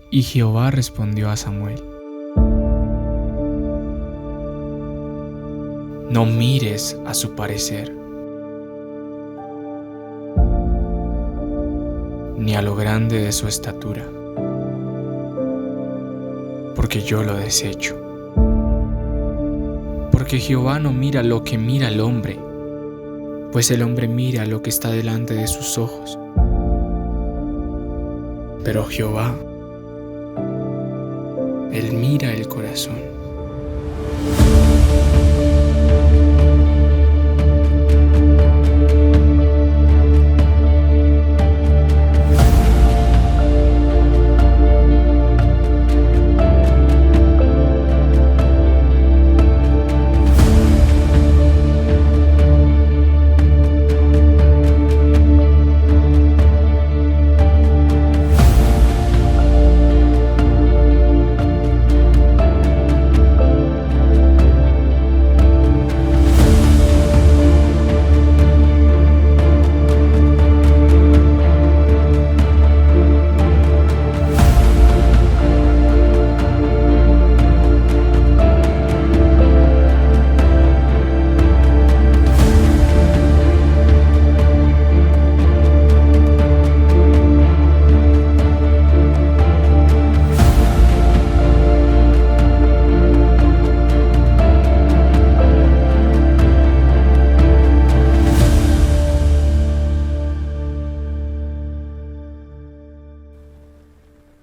Y Jehová respondió a Samuel: no mires a su parecer, ni a lo grande de su estatura, porque yo lo desecho. Porque Jehová no mira lo que mira el hombre, pues el hombre mira lo que está delante de sus ojos. Pero Jehová, Él mira el corazón.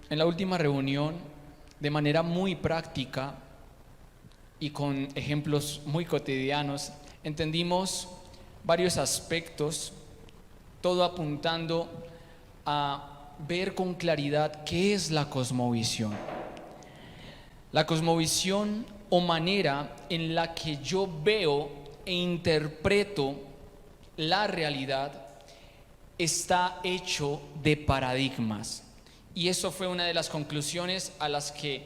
En la última reunión, de manera muy práctica y con ejemplos muy cotidianos, entendimos varios aspectos, todo apuntando a ver con claridad qué es la cosmovisión. La cosmovisión o manera en la que yo veo e interpreto la realidad está hecho de paradigmas. Y eso fue una de las conclusiones a las que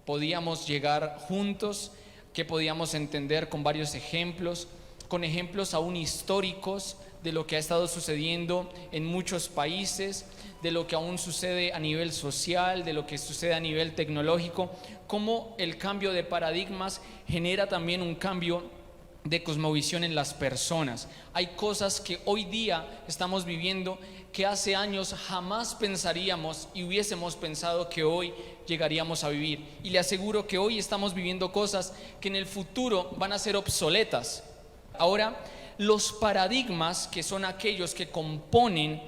podíamos llegar juntos, que podíamos entender con varios ejemplos, con ejemplos aún históricos de lo que ha estado sucediendo en muchos países, de lo que aún sucede a nivel social, de lo que sucede a nivel tecnológico, cómo el cambio de paradigmas genera también un cambio de cosmovisión en las personas. Hay cosas que hoy día estamos viviendo que hace años jamás pensaríamos y hubiésemos pensado que hoy llegaríamos a vivir. Y le aseguro que hoy estamos viviendo cosas que en el futuro van a ser obsoletas. Ahora, los paradigmas, que son aquellos que componen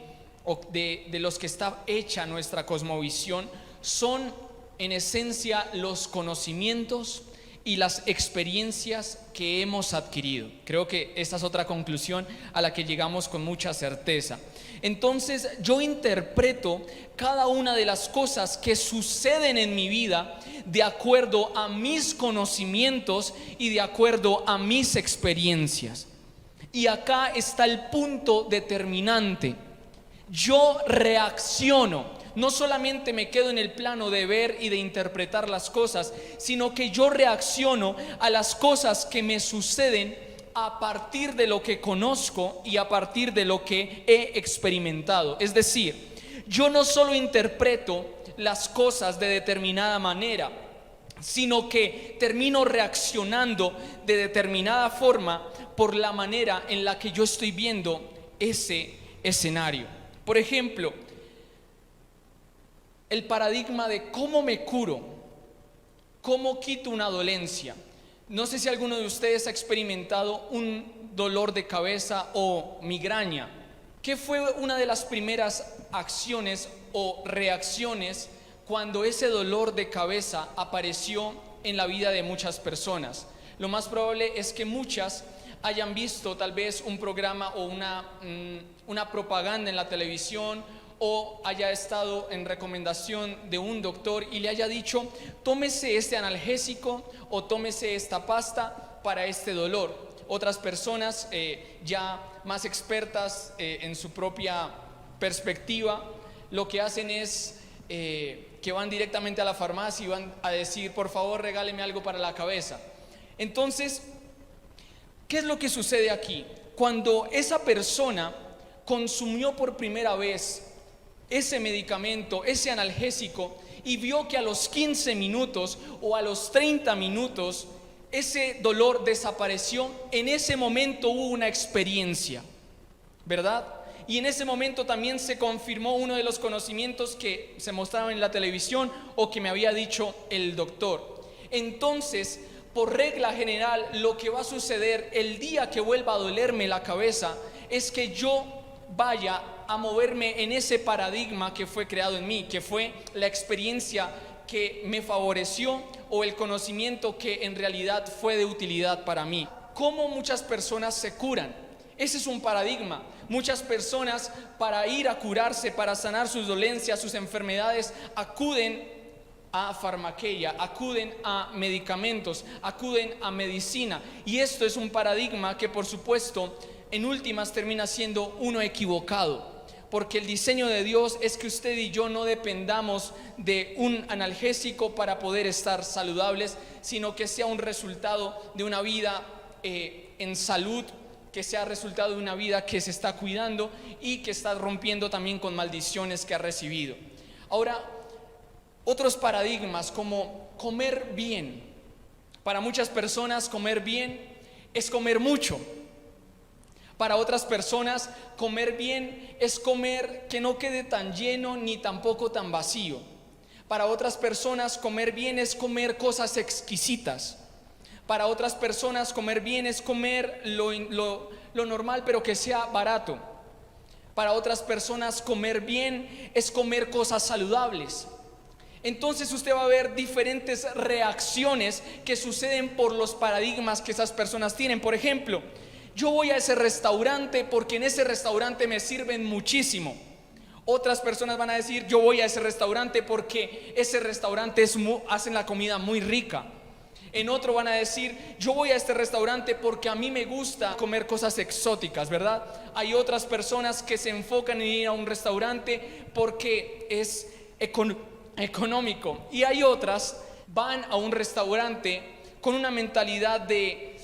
o de los que está hecha nuestra cosmovisión, son en esencia los conocimientos y las experiencias que hemos adquirido. Creo que esta es otra conclusión a la que llegamos con mucha certeza. Entonces yo interpreto cada una de las cosas que suceden en mi vida de acuerdo a mis conocimientos y de acuerdo a mis experiencias. Y acá está el punto determinante. Yo reacciono. No solamente me quedo en el plano de ver y de interpretar las cosas, sino que yo reacciono a las cosas que me suceden a partir de lo que conozco y a partir de lo que he experimentado. Es decir, yo no solo interpreto las cosas de determinada manera, sino que termino reaccionando de determinada forma por la manera en la que yo estoy viendo ese escenario. Por ejemplo, el paradigma de cómo me curo, cómo quito una dolencia. No sé si alguno de ustedes ha experimentado un dolor de cabeza o migraña. ¿Qué fue una de las primeras acciones o reacciones cuando ese dolor de cabeza apareció en la vida de muchas personas? Lo más probable es que muchas hayan visto tal vez un programa o una propaganda en la televisión, o haya estado en recomendación de un doctor y le haya dicho: tómese este analgésico o tómese esta pasta para este dolor. Otras personas ya más expertas en su propia perspectiva, lo que hacen es que van directamente a la farmacia y van a decir: por favor, regáleme algo para la cabeza. Entonces, ¿qué es lo que sucede aquí? Cuando esa persona consumió por primera vez ese medicamento, ese analgésico, y vio que a los 15 minutos o a los 30 minutos ese dolor desapareció, en ese momento hubo una experiencia, ¿verdad? Y en ese momento también se confirmó uno de los conocimientos que se mostraban en la televisión o que me había dicho el doctor. Entonces, por regla general, lo que va a suceder el día que vuelva a dolerme la cabeza es que yo vaya a moverme en ese paradigma que fue creado en mí, que fue la experiencia que me favoreció o el conocimiento que en realidad fue de utilidad para mí. ¿Cómo muchas personas se curan? Ese es un paradigma. Muchas personas, para ir a curarse, para sanar sus dolencias, sus enfermedades, acuden a farmaqueia, acuden a medicamentos, acuden a medicina. Y esto es un paradigma que, por supuesto, en últimas termina siendo uno equivocado, porque el diseño de Dios es que usted y yo no dependamos de un analgésico para poder estar saludables, sino que sea un resultado de una vida en salud, que sea resultado de una vida que se está cuidando y que está rompiendo también con maldiciones que ha recibido. Ahora, otros paradigmas como comer bien. Para muchas personas comer bien es comer mucho. Para otras personas comer bien es comer que no quede tan lleno ni tampoco tan vacío. Para otras personas comer bien es comer cosas exquisitas. Para otras personas comer bien es comer lo normal, pero que sea barato. Para otras personas comer bien es comer cosas saludables. Entonces usted va a ver diferentes reacciones que suceden por los paradigmas que esas personas tienen. Por ejemplo, yo voy a ese restaurante porque en ese restaurante me sirven muchísimo. Otras personas van a decir, yo voy a ese restaurante porque ese restaurante hacen la comida muy rica. En otro van a decir, yo voy a este restaurante porque a mí me gusta comer cosas exóticas, ¿verdad? Hay otras personas que se enfocan en ir a un restaurante porque es económico. Y hay otras, van a un restaurante con una mentalidad de,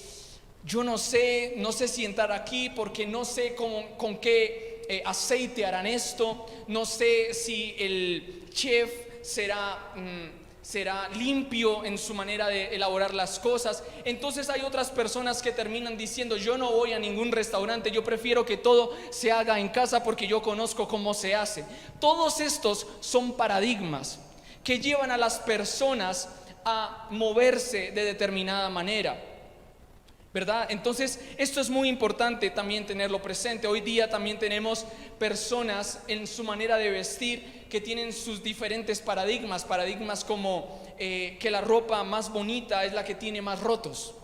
yo no sé si entrar aquí porque no sé con qué aceite harán esto, no sé si el chef será limpio en su manera de elaborar las cosas. Entonces hay otras personas que terminan diciendo, yo no voy a ningún restaurante, yo prefiero que todo se haga en casa porque yo conozco cómo se hace. Todos estos son paradigmas que llevan a las personas a moverse de determinada manera, ¿verdad? Entonces esto es muy importante también tenerlo presente. Hoy día también tenemos personas en su manera de vestir que tienen sus diferentes paradigmas como que la ropa más bonita es la que tiene más rotos.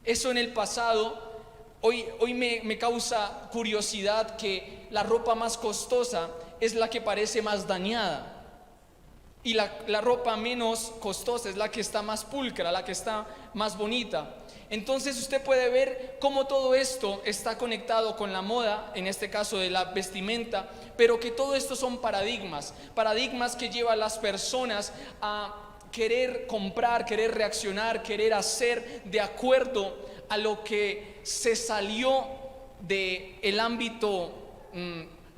Eso en el pasado, hoy me causa curiosidad que la ropa más costosa es la que parece más dañada. Y la ropa menos costosa es la que está más pulcra, la que está más bonita. Entonces usted puede ver cómo todo esto está conectado con la moda, en este caso de la vestimenta, pero que todo esto son paradigmas que llevan a las personas a querer comprar, querer reaccionar, querer hacer de acuerdo a lo que se salió del ámbito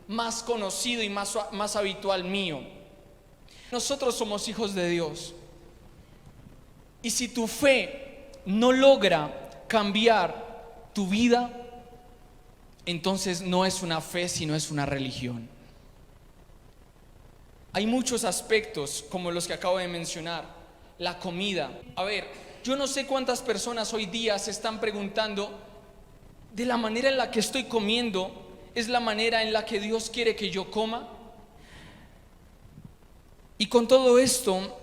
más conocido y más habitual mío. Nosotros somos hijos de Dios, y si tu fe no logra cambiar tu vida, entonces no es una fe, sino es una religión. Hay muchos aspectos como los que acabo de mencionar. La comida. A ver, yo no sé cuántas personas hoy día se están preguntando, ¿de la manera en la que estoy comiendo es la manera en la que Dios quiere que yo coma? Y con todo esto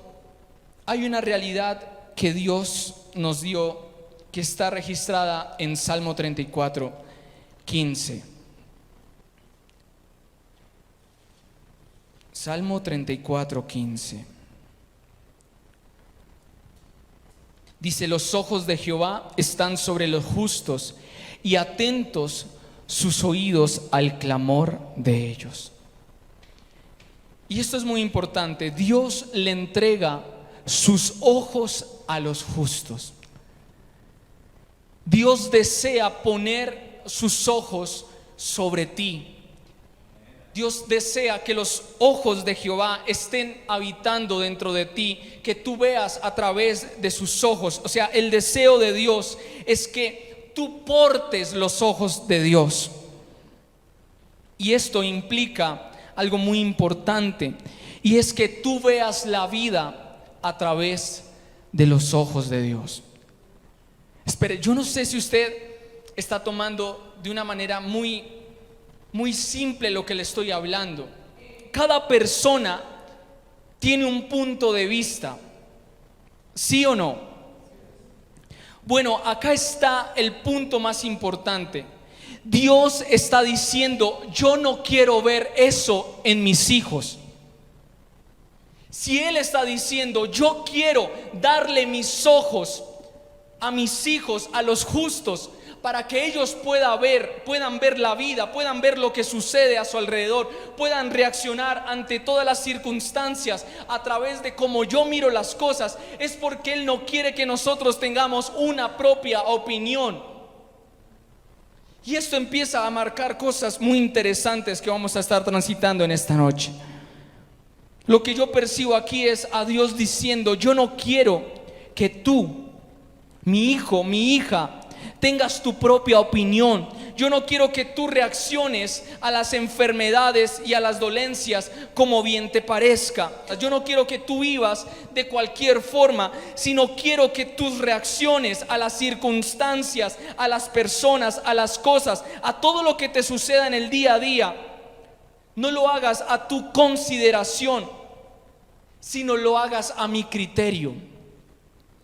hay una realidad que Dios nos dio, que está registrada en Salmo 34, 15. Salmo 34, 15. Dice, los ojos de Jehová están sobre los justos y atentos sus oídos al clamor de ellos. Y esto es muy importante. Dios le entrega sus ojos a los justos. Dios desea poner sus ojos sobre ti. Dios desea que los ojos de Jehová estén habitando dentro de ti, que tú veas a través de sus ojos. O sea, el deseo de Dios es que tú portes los ojos de Dios. Y esto implica algo muy importante, y es que tú veas la vida a través de los ojos de Dios. Espere, yo no sé si usted está tomando de una manera muy simple lo que le estoy hablando. Cada persona tiene un punto de vista, ¿sí o no? Bueno, acá está el punto más importante. Dios está diciendo: yo no quiero ver eso en mis hijos. Si Él está diciendo: yo quiero darle mis ojos a mis hijos, a los justos, para que ellos puedan ver la vida, puedan ver lo que sucede a su alrededor, puedan reaccionar ante todas las circunstancias a través de cómo yo miro las cosas, es porque Él no quiere que nosotros tengamos una propia opinión. Y esto empieza a marcar cosas muy interesantes que vamos a estar transitando en esta noche. Lo que yo percibo aquí es a Dios diciendo: yo no quiero que tú, mi hijo, mi hija, tengas tu propia opinión. Yo no quiero que tú reacciones a las enfermedades y a las dolencias como bien te parezca. Yo no quiero que tú vivas de cualquier forma, sino quiero que tus reacciones a las circunstancias, a las personas, a las cosas, a todo lo que te suceda en el día a día, no lo hagas a tu consideración, sino lo hagas a mi criterio.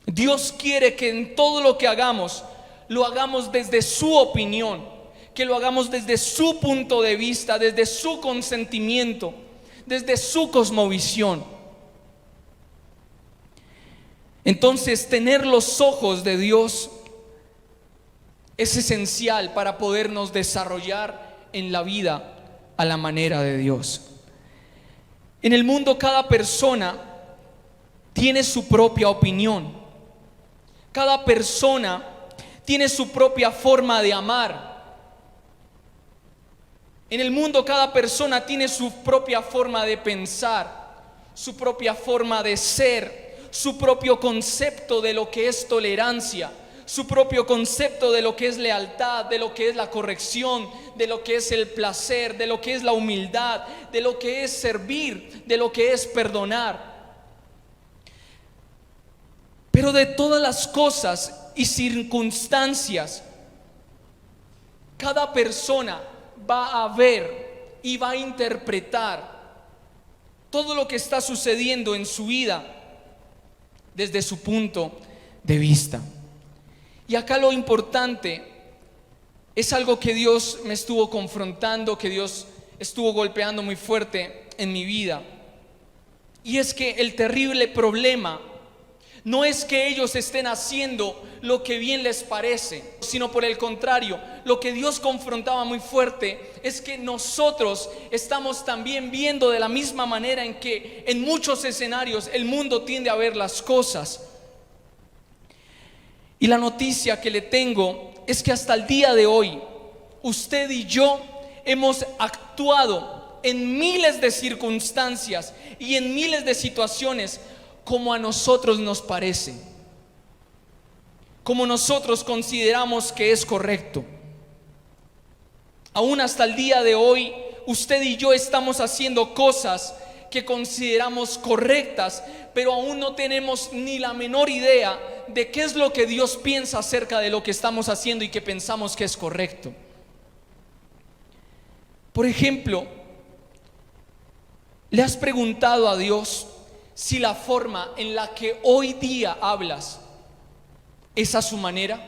Dios quiere que en todo lo que hagamos, lo hagamos desde su opinión, que lo hagamos desde su punto de vista, desde su consentimiento, desde su cosmovisión. Entonces, tener los ojos de Dios es esencial para podernos desarrollar en la vida a la manera de Dios. En el mundo cada persona tiene su propia opinión. Cada persona tiene su propia forma de amar. En el mundo cada persona tiene su propia forma de pensar, su propia forma de ser, su propio concepto de lo que es tolerancia, su propio concepto de lo que es lealtad, de lo que es la corrección, de lo que es el placer, de lo que es la humildad, de lo que es servir, de lo que es perdonar. Pero de todas las cosas y circunstancias, cada persona va a ver y va a interpretar todo lo que está sucediendo en su vida desde su punto de vista. Y acá lo importante es algo que Dios me estuvo confrontando, que Dios estuvo golpeando muy fuerte en mi vida. Y es que el terrible problema no es que ellos estén haciendo lo que bien les parece, sino por el contrario, lo que Dios confrontaba muy fuerte es que nosotros estamos también viendo de la misma manera en que en muchos escenarios el mundo tiende a ver las cosas. Y la noticia que le tengo es que hasta el día de hoy, usted y yo hemos actuado en miles de circunstancias y en miles de situaciones como a nosotros nos parece, como nosotros consideramos que es correcto. Aún hasta el día de hoy, usted y yo estamos haciendo cosas que consideramos correctas, pero aún no tenemos ni la menor idea de qué es lo que Dios piensa acerca de lo que estamos haciendo y que pensamos que es correcto. Por ejemplo, ¿le has preguntado a Dios si la forma en la que hoy día hablas es a su manera?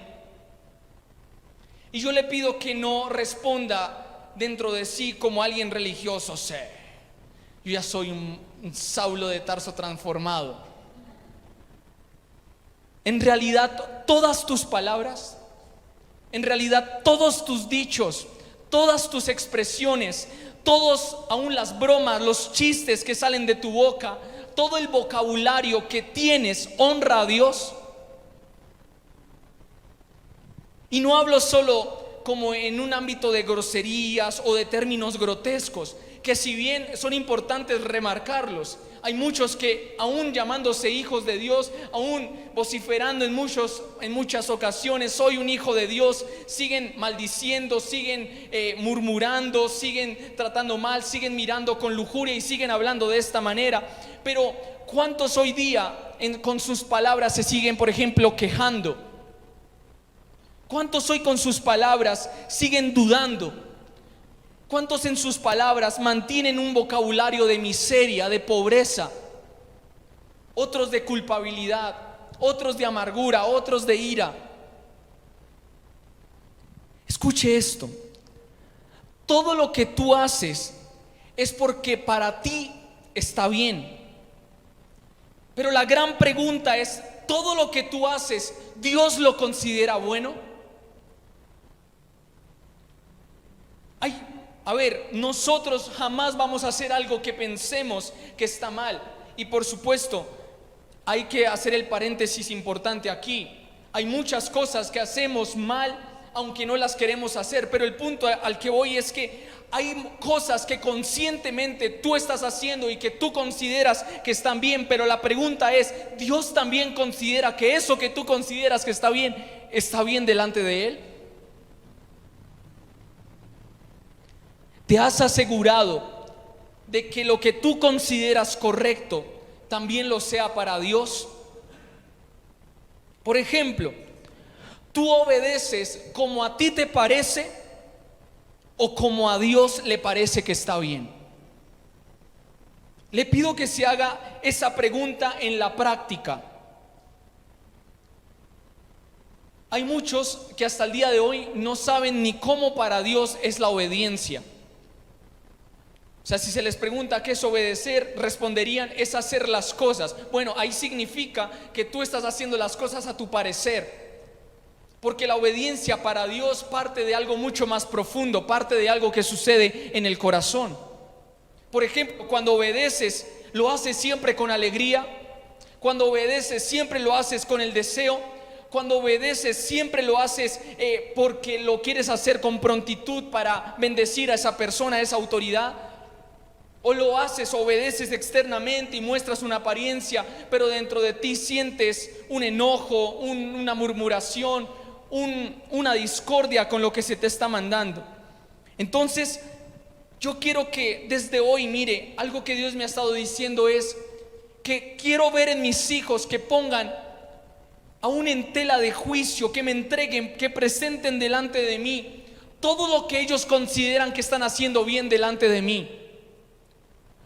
Y yo le pido que no responda dentro de sí como alguien religioso: yo ya soy un Saulo de Tarso transformado. En realidad, todas tus palabras, en realidad todos tus dichos, todas tus expresiones, todos, aún las bromas, los chistes que salen de tu boca, todo el vocabulario que tienes, honra a Dios. Y no hablo solo como en un ámbito de groserías o de términos grotescos, que si bien son importantes remarcarlos, hay muchos que aún llamándose hijos de Dios, aún vociferando en muchas ocasiones, soy un hijo de Dios, siguen maldiciendo, siguen murmurando, siguen tratando mal, siguen mirando con lujuria y siguen hablando de esta manera. Pero ¿cuántos hoy día con sus palabras se siguen, por ejemplo, quejando? ¿Cuántos hoy con sus palabras siguen dudando? ¿Cuántos en sus palabras mantienen un vocabulario de miseria, de pobreza? Otros de culpabilidad, otros de amargura, otros de ira. Escuche esto. Todo lo que tú haces es porque para ti está bien. Pero la gran pregunta es, ¿todo lo que tú haces, Dios lo considera bueno? Nosotros jamás vamos a hacer algo que pensemos que está mal. Y por supuesto, hay que hacer el paréntesis importante aquí. Hay muchas cosas que hacemos mal, aunque no las queremos hacer. Pero el punto al que voy es que hay cosas que conscientemente tú estás haciendo y que tú consideras que están bien. Pero la pregunta es, ¿Dios también considera que eso que tú consideras que está bien delante de Él? ¿Te has asegurado de que lo que tú consideras correcto también lo sea para Dios? Por ejemplo, ¿tú obedeces como a ti te parece o como a Dios le parece que está bien? Le pido que se haga esa pregunta en la práctica. Hay muchos que hasta el día de hoy no saben ni cómo para Dios es la obediencia. O sea, si se les pregunta qué es obedecer, responderían es hacer las cosas. Bueno, ahí significa que tú estás haciendo las cosas a tu parecer. Porque la obediencia para Dios parte de algo mucho más profundo, parte de algo que sucede en el corazón. Por ejemplo, cuando obedeces, lo haces siempre con alegría. Cuando obedeces, siempre lo haces con el deseo. Cuando obedeces, siempre lo haces porque lo quieres hacer con prontitud para bendecir a esa persona, a esa autoridad. O lo haces, obedeces externamente y muestras una apariencia, pero dentro de ti sientes un enojo, una murmuración, una discordia con lo que se te está mandando. Entonces, yo quiero que desde hoy, mire, algo que Dios me ha estado diciendo es que quiero ver en mis hijos que pongan aún en tela de juicio, que me entreguen, que presenten delante de mí todo lo que ellos consideran que están haciendo bien delante de mí.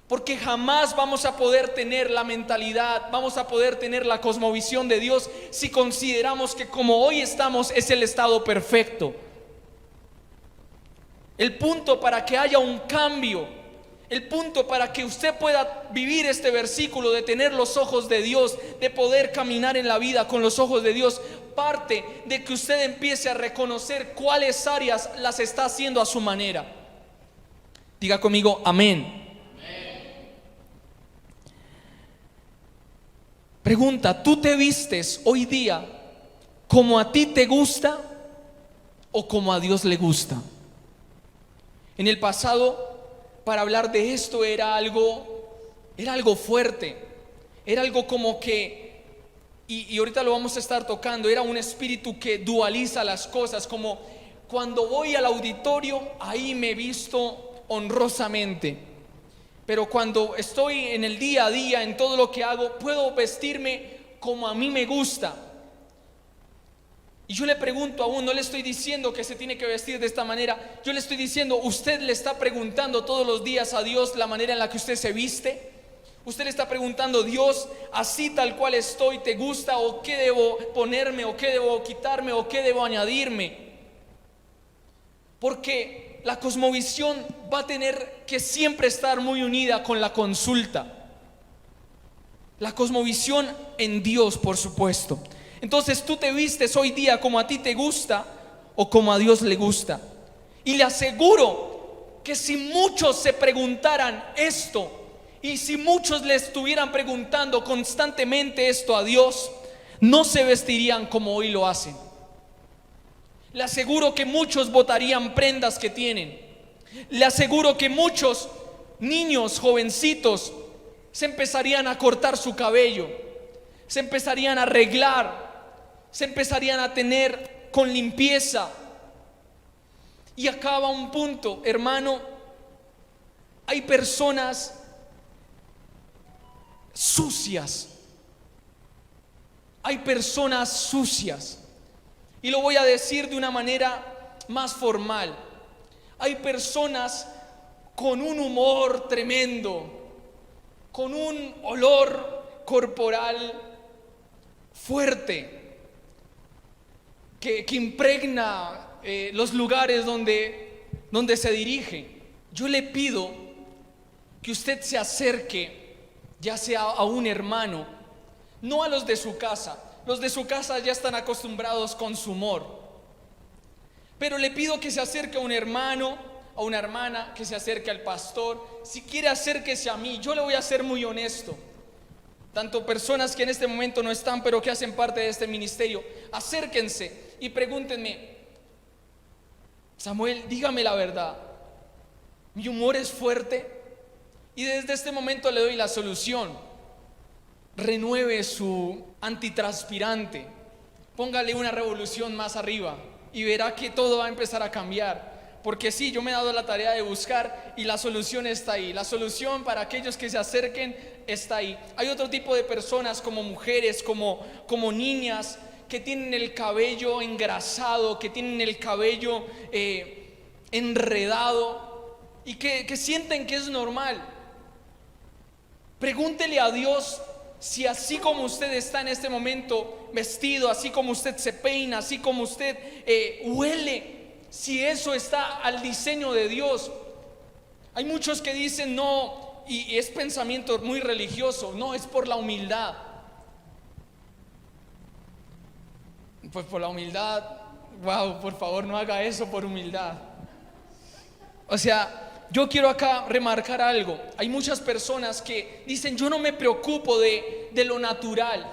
Porque jamás vamos a poder tener la mentalidad, vamos a poder tener la cosmovisión de Dios si consideramos que como hoy estamos es el estado perfecto. El punto para que haya un cambio, el punto para que usted pueda vivir este versículo de tener los ojos de Dios, de poder caminar en la vida con los ojos de Dios, parte de que usted empiece a reconocer cuáles áreas las está haciendo a su manera. Diga conmigo, amén. Pregunta, ¿tú te vistes hoy día como a ti te gusta o como a Dios le gusta? En el pasado, para hablar de esto era algo fuerte, era algo como que, y ahorita lo vamos a estar tocando, era un espíritu que dualiza las cosas, como cuando voy al auditorio, ahí me visto honrosamente. Pero cuando estoy en el día a día, en todo lo que hago, puedo vestirme como a mí me gusta. Y yo le pregunto aún, no le estoy diciendo que se tiene que vestir de esta manera. Yo le estoy diciendo, ¿usted le está preguntando todos los días a Dios la manera en la que usted se viste? ¿Usted le está preguntando, Dios, así tal cual estoy, te gusta? ¿O qué debo ponerme? ¿O qué debo quitarme? ¿O qué debo añadirme? Porque la cosmovisión va a tener que siempre estar muy unida con la consulta. La cosmovisión en Dios, por supuesto. Entonces tú te vistes hoy día como a ti te gusta o como a Dios le gusta. Y le aseguro que si muchos se preguntaran esto y si muchos le estuvieran preguntando constantemente esto a Dios, no se vestirían como hoy lo hacen. Le aseguro que muchos botarían prendas que tienen. Le aseguro que muchos niños, jovencitos, se empezarían a cortar su cabello, se empezarían a arreglar, se empezarían a tener con limpieza. Y acaba un punto, hermano, hay personas sucias, hay personas sucias, y lo voy a decir de una manera más formal. Hay personas con un humor tremendo, con un olor corporal fuerte, que impregna los lugares donde se dirige. Yo le pido que usted se acerque, ya sea a un hermano, no a los de su casa. Los de su casa ya están acostumbrados con su humor, pero le pido que se acerque a un hermano, a una hermana, que se acerque al pastor. Si quiere, acérquese a mí. Yo le voy a ser muy honesto. Tanto personas que en este momento no están, pero que hacen parte de este ministerio, acérquense y pregúntenme: Samuel, dígame la verdad, ¿mi humor es fuerte? Y desde este momento le doy la solución. Renueve su antitranspirante, póngale una revolución más arriba y verá que todo va a empezar a cambiar. Porque sí, yo me he dado la tarea de buscar y la solución está ahí. La solución para aquellos que se acerquen está ahí. Hay otro tipo de personas, como mujeres, como niñas, que tienen el cabello engrasado, que tienen el cabello enredado y que sienten que es normal. Pregúntele a Dios si así como usted está en este momento vestido, así como usted se peina, así como usted huele, si eso está al diseño de Dios. Hay muchos que dicen no, y es pensamiento muy religioso, no, es por la humildad. Pues por la humildad, wow, por favor no haga eso por humildad. O sea, yo quiero acá remarcar algo. Hay muchas personas que dicen: yo no me preocupo de lo natural,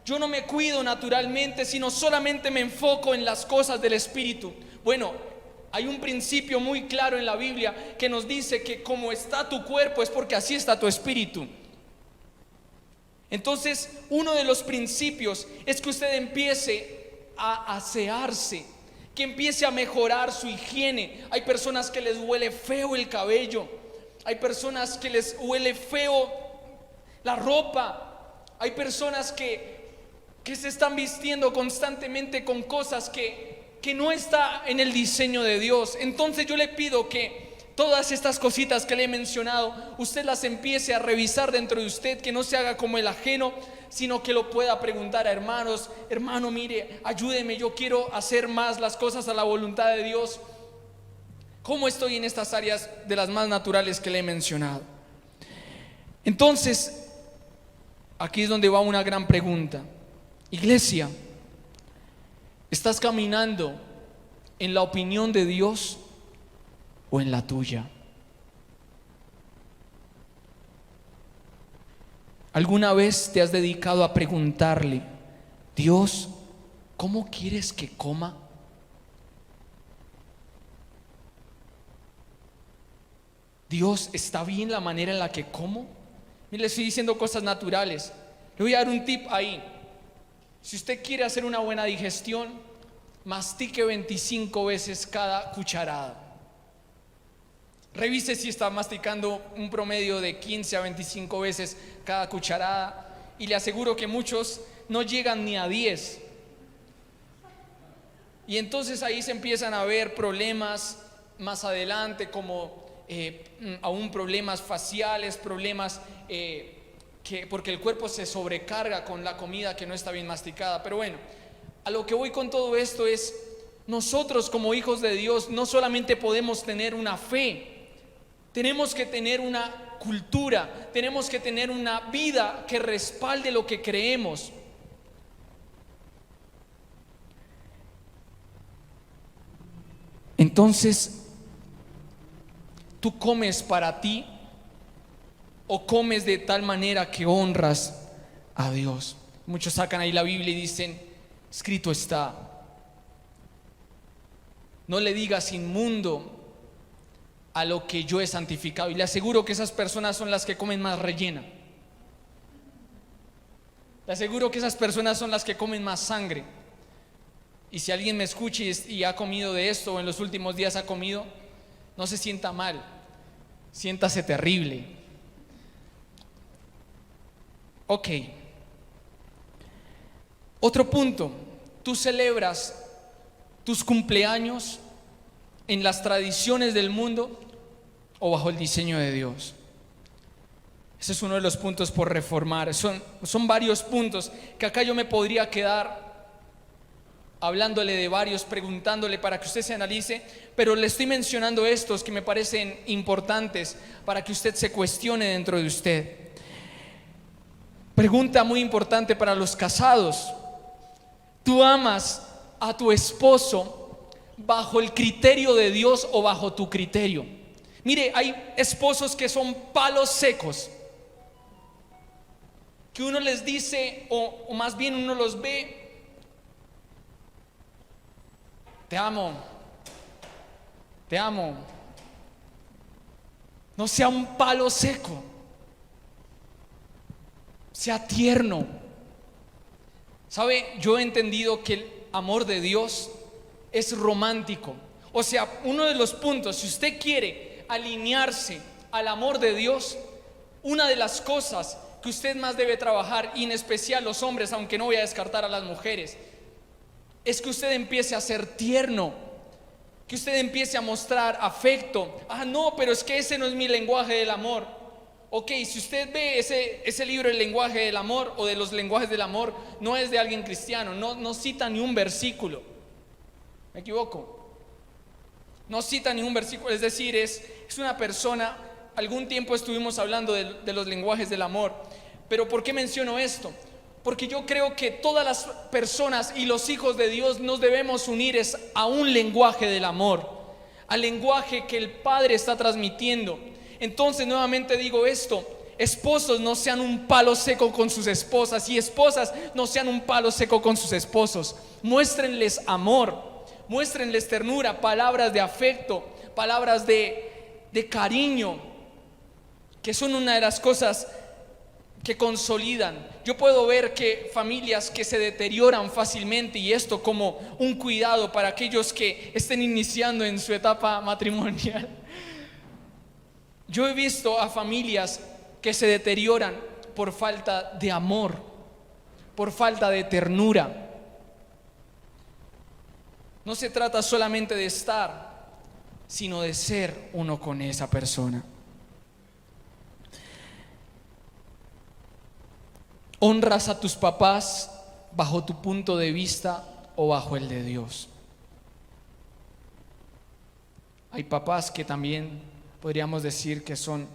yo no me cuido naturalmente, sino solamente me enfoco en las cosas del Espíritu. Bueno, hay un principio muy claro en la Biblia que nos dice que como está tu cuerpo es porque así está tu espíritu. Entonces, uno de los principios es que usted empiece a asearse, que empiece a mejorar su higiene. Hay personas que les huele feo el cabello, hay personas que les huele feo la ropa, hay personas que se están vistiendo constantemente con cosas que no está en el diseño de Dios. Entonces yo le pido que todas estas cositas que le he mencionado, usted las empiece a revisar dentro de usted, que no se haga como el ajeno, sino que lo pueda preguntar a hermanos: hermano, mire, ayúdeme, yo quiero hacer más las cosas a la voluntad de Dios. ¿Cómo estoy en estas áreas de las más naturales que le he mencionado? Entonces, aquí es donde va una gran pregunta. Iglesia, ¿estás caminando en la opinión de Dios o en la tuya? ¿Alguna vez te has dedicado a preguntarle: Dios, ¿cómo quieres que coma? Dios, ¿está bien la manera en la que como? Mire, le estoy diciendo cosas naturales. Le voy a dar un tip ahí. Si usted quiere hacer una buena digestión, mastique 25 veces cada cucharada. Revise si está masticando un promedio de 15 a 25 veces cada cucharada, y le aseguro que muchos no llegan ni a 10. Y entonces ahí se empiezan a ver problemas más adelante, como aún problemas faciales, problemas porque el cuerpo se sobrecarga con la comida que no está bien masticada. Pero bueno, a lo que voy con todo esto es: nosotros como hijos de Dios no solamente podemos tener una fe, tenemos que tener una cultura, tenemos que tener una vida que respalde lo que creemos. Entonces, ¿tú comes para ti o comes de tal manera que honras a Dios? Muchos sacan ahí la Biblia y dicen: escrito está, no le digas inmundo a lo que yo he santificado. Y le aseguro que esas personas son las que comen más rellena. Le aseguro que esas personas son las que comen más sangre. Y si alguien me escucha y ha comido de esto, o en los últimos días ha comido, no se sienta mal, siéntase terrible. Ok. Otro punto, tú celebras tus cumpleaños en las tradiciones del mundo o bajo el diseño de Dios. Ese es uno de los puntos por reformar. Son varios puntos que acá yo me podría quedar hablándole de varios, preguntándole para que usted se analice, pero le estoy mencionando estos que me parecen importantes para que usted se cuestione dentro de usted. Pregunta muy importante para los casados: ¿tú amas a tu esposo bajo el criterio de Dios o bajo tu criterio? Mire, hay esposos que son palos secos, que uno les dice, o más bien uno los ve: te amo, te amo. No sea un palo seco, sea tierno. ¿Sabe? Yo he entendido que el amor de Dios es romántico. O sea, uno de los puntos, si usted quiere alinearse al amor de Dios, una de las cosas que usted más debe trabajar, y en especial los hombres, aunque no voy a descartar a las mujeres, es que usted empiece a ser tierno, que usted empiece a mostrar afecto. No, pero es que ese no es mi lenguaje del amor. Ok, si usted ve ese libro, El lenguaje del amor, o de los lenguajes del amor, no es de alguien cristiano, no cita ni un versículo. ¿Me equivoco? No cita ni un versículo, es decir, es una persona. Algún tiempo estuvimos hablando de los lenguajes del amor. Pero ¿por qué menciono esto? Porque yo creo que todas las personas y los hijos de Dios nos debemos unir a un lenguaje del amor, al lenguaje que el Padre está transmitiendo. Entonces nuevamente digo esto: esposos, no sean un palo seco con sus esposas, y esposas, no sean un palo seco con sus esposos. Muéstrenles amor, muéstrenles ternura, palabras de afecto, palabras de cariño, que son una de las cosas que consolidan. Yo puedo ver que familias que se deterioran fácilmente, y esto como un cuidado para aquellos que estén iniciando en su etapa matrimonial. Yo he visto a familias que se deterioran por falta de amor, por falta de ternura. No se trata solamente de estar, sino de ser uno con esa persona. ¿Honras a tus papás bajo tu punto de vista o bajo el de Dios? Hay papás que también podríamos decir que son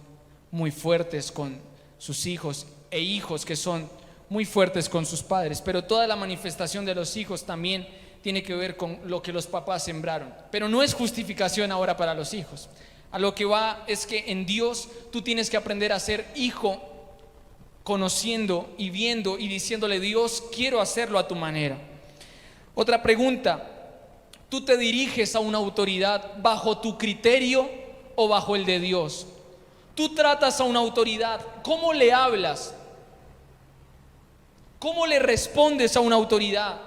muy fuertes con sus hijos, e hijos que son muy fuertes con sus padres, pero toda la manifestación de los hijos también tiene que ver con lo que los papás sembraron. Pero no es justificación ahora para los hijos. A lo que va es que en Dios tú tienes que aprender a ser hijo, conociendo y viendo y diciéndole: Dios, quiero hacerlo a tu manera. Otra pregunta: ¿tú te diriges a una autoridad bajo tu criterio o bajo el de Dios? Tú tratas a una autoridad, ¿cómo le hablas? ¿Cómo le respondes a una autoridad?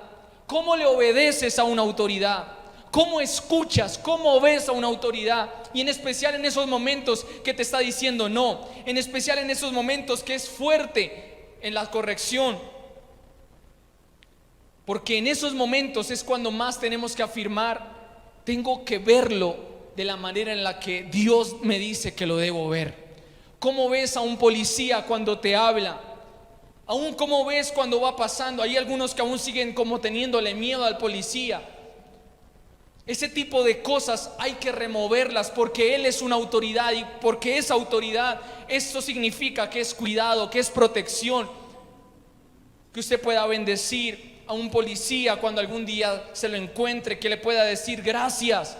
¿Cómo le obedeces a una autoridad? ¿Cómo escuchas? ¿Cómo ves a una autoridad? Y en especial en esos momentos que te está diciendo no, en especial en esos momentos que es fuerte en la corrección, porque en esos momentos es cuando más tenemos que afirmar: tengo que verlo de la manera en la que Dios me dice que lo debo ver. ¿Cómo ves a un policía cuando te habla? Aún cómo ves cuando va pasando. Hay algunos que aún siguen como teniéndole miedo al policía. Ese tipo de cosas hay que removerlas, porque Él es una autoridad, y porque esa autoridad, esto significa que es cuidado, que es protección. Que usted pueda bendecir a un policía cuando algún día se lo encuentre, que le pueda decir: gracias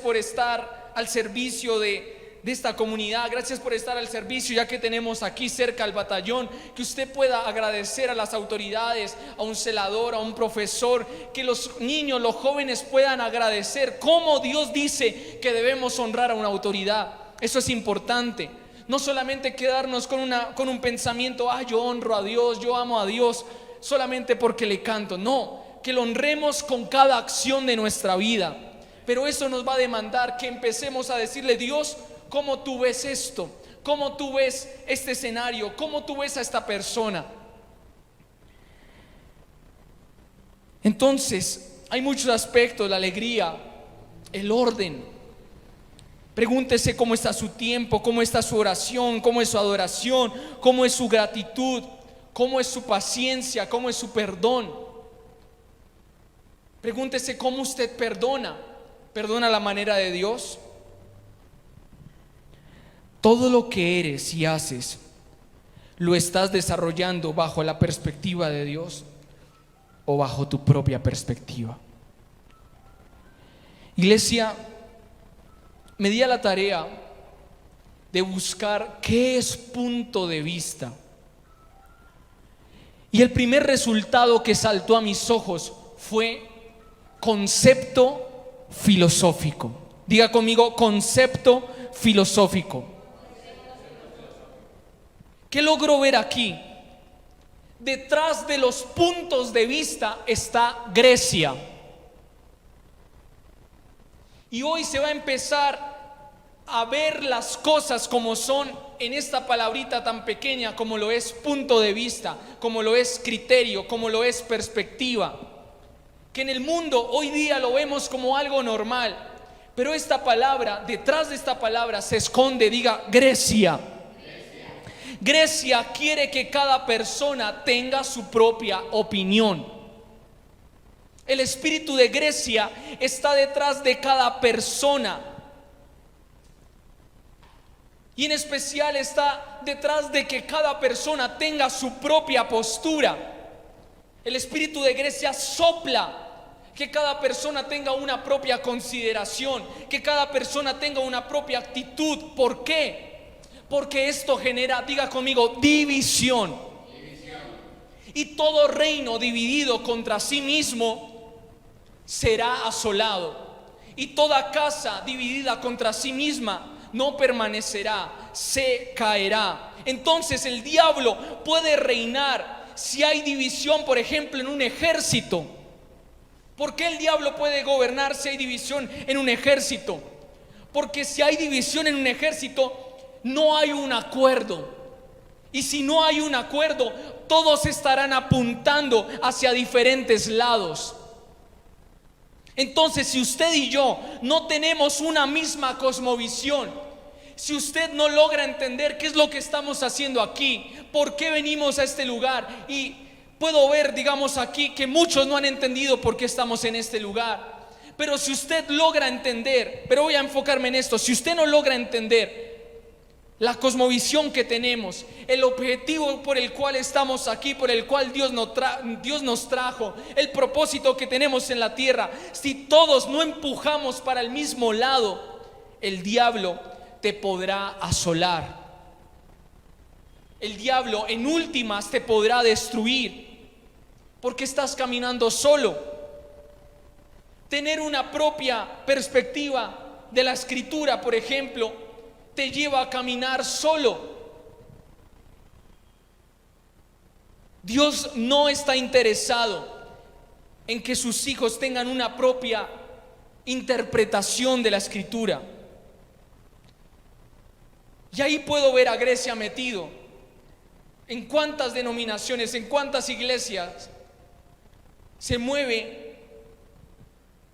por estar al servicio de de esta comunidad, gracias por estar al servicio, ya que tenemos aquí cerca el batallón, que usted pueda agradecer a las autoridades, a un celador, a un profesor, que los niños, los jóvenes puedan agradecer cómo Dios dice que debemos honrar a una autoridad. Eso es importante. No solamente quedarnos con un pensamiento, yo honro a Dios, yo amo a Dios, solamente porque le canto. No, que lo honremos con cada acción de nuestra vida. Pero eso nos va a demandar que empecemos a decirle: Dios, ¿cómo tú ves esto? ¿Cómo tú ves este escenario? ¿Cómo tú ves a esta persona? Entonces, hay muchos aspectos: la alegría, el orden. Pregúntese cómo está su tiempo, cómo está su oración, cómo es su adoración, cómo es su gratitud, cómo es su paciencia, cómo es su perdón. Pregúntese cómo usted perdona. ¿Perdona a la manera de Dios? Todo lo que eres y haces, ¿lo estás desarrollando bajo la perspectiva de Dios o bajo tu propia perspectiva? Iglesia, me di a la tarea de buscar qué es punto de vista. Y el primer resultado que saltó a mis ojos fue concepto filosófico. Diga conmigo: concepto filosófico. ¿Qué logro ver aquí? Detrás de los puntos de vista está Grecia. Y hoy se va a empezar a ver las cosas como son en esta palabrita tan pequeña como lo es punto de vista, como lo es criterio, como lo es perspectiva. Que en el mundo hoy día lo vemos como algo normal, pero esta palabra, detrás de esta palabra se esconde, diga, Grecia. Grecia quiere que cada persona tenga su propia opinión. El espíritu de Grecia está detrás de cada persona. Y en especial está detrás de que cada persona tenga su propia postura. El espíritu de Grecia sopla que cada persona tenga una propia consideración, que cada persona tenga una propia actitud. ¿Por qué? Porque esto genera, diga conmigo, división. Y todo reino dividido contra sí mismo será asolado. Y toda casa dividida contra sí misma no permanecerá, se caerá. Entonces el diablo puede reinar si hay división, por ejemplo, en un ejército. ¿Por qué el diablo puede gobernar si hay división en un ejército? Porque si hay división en un ejército, no hay un acuerdo. Y si no hay un acuerdo, todos estarán apuntando hacia diferentes lados. Entonces, si usted y yo no tenemos una misma cosmovisión, si usted no logra entender qué es lo que estamos haciendo aquí, por qué venimos a este lugar, y puedo ver, digamos aquí, que muchos no han entendido por qué estamos en este lugar, pero si usted logra entender, pero voy a enfocarme en esto, si usted no logra entender la cosmovisión que tenemos, el objetivo por el cual estamos aquí, por el cual Dios nos trajo, el propósito que tenemos en la tierra, si todos no empujamos para el mismo lado, el diablo te podrá asolar. El diablo en últimas te podrá destruir, porque estás caminando solo. Tener una propia perspectiva de la escritura, por ejemplo, te lleva a caminar solo. Dios no está interesado en que sus hijos tengan una propia interpretación de la escritura. Y ahí puedo ver a Grecia metido. En cuántas denominaciones, en cuántas iglesias se mueve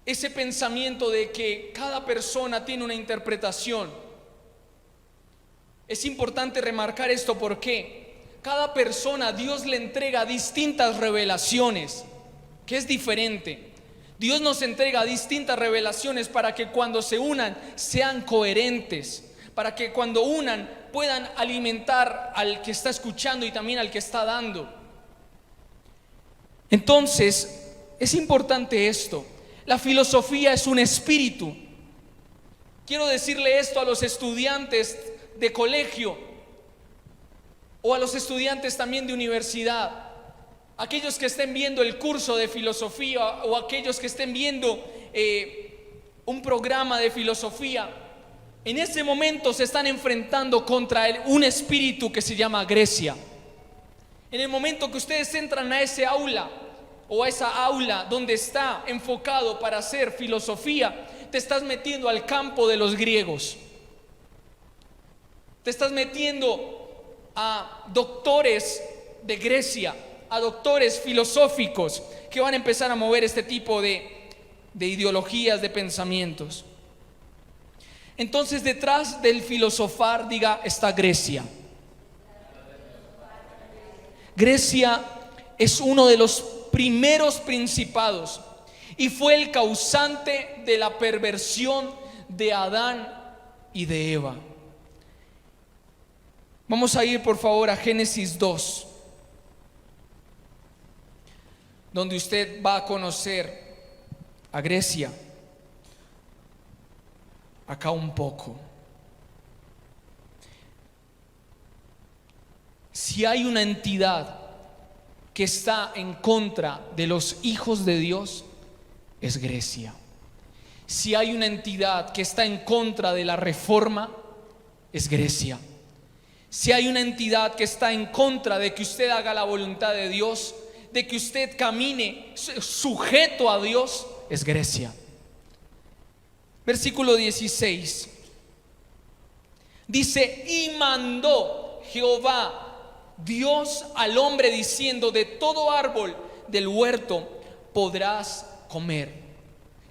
ese pensamiento de que cada persona tiene una interpretación. Es importante remarcar esto porque cada persona Dios le entrega distintas revelaciones, que es diferente. Dios nos entrega distintas revelaciones para que cuando se unan sean coherentes, para que cuando unan puedan alimentar al que está escuchando y también al que está dando. Entonces, es importante esto. La filosofía es un espíritu. Quiero decirle esto a los estudiantes de colegio o a los estudiantes también de universidad, aquellos que estén viendo el curso de filosofía o aquellos que estén viendo un programa de filosofía. En ese momento se están enfrentando contra un espíritu que se llama Grecia. En el momento que ustedes entran a ese aula o a esa aula donde está enfocado para hacer filosofía, te estás metiendo al campo de los griegos. Te estás metiendo a doctores de Grecia, a doctores filosóficos que van a empezar a mover este tipo de ideologías, de pensamientos. Entonces, detrás del filosofar, diga, está Grecia. Grecia es uno de los primeros principados y fue el causante de la perversión de Adán y de Eva. Vamos a ir por favor a Génesis 2, donde usted va a conocer a Grecia. Acá un poco. Si hay una entidad que está en contra de los hijos de Dios, es Grecia. Si hay una entidad que está en contra de la reforma, es Grecia. Si hay una entidad que está en contra de que usted haga la voluntad de Dios, de que usted camine sujeto a Dios, es Grecia. Versículo 16 dice: y mandó Jehová Dios al hombre diciendo: de todo árbol del huerto podrás comer.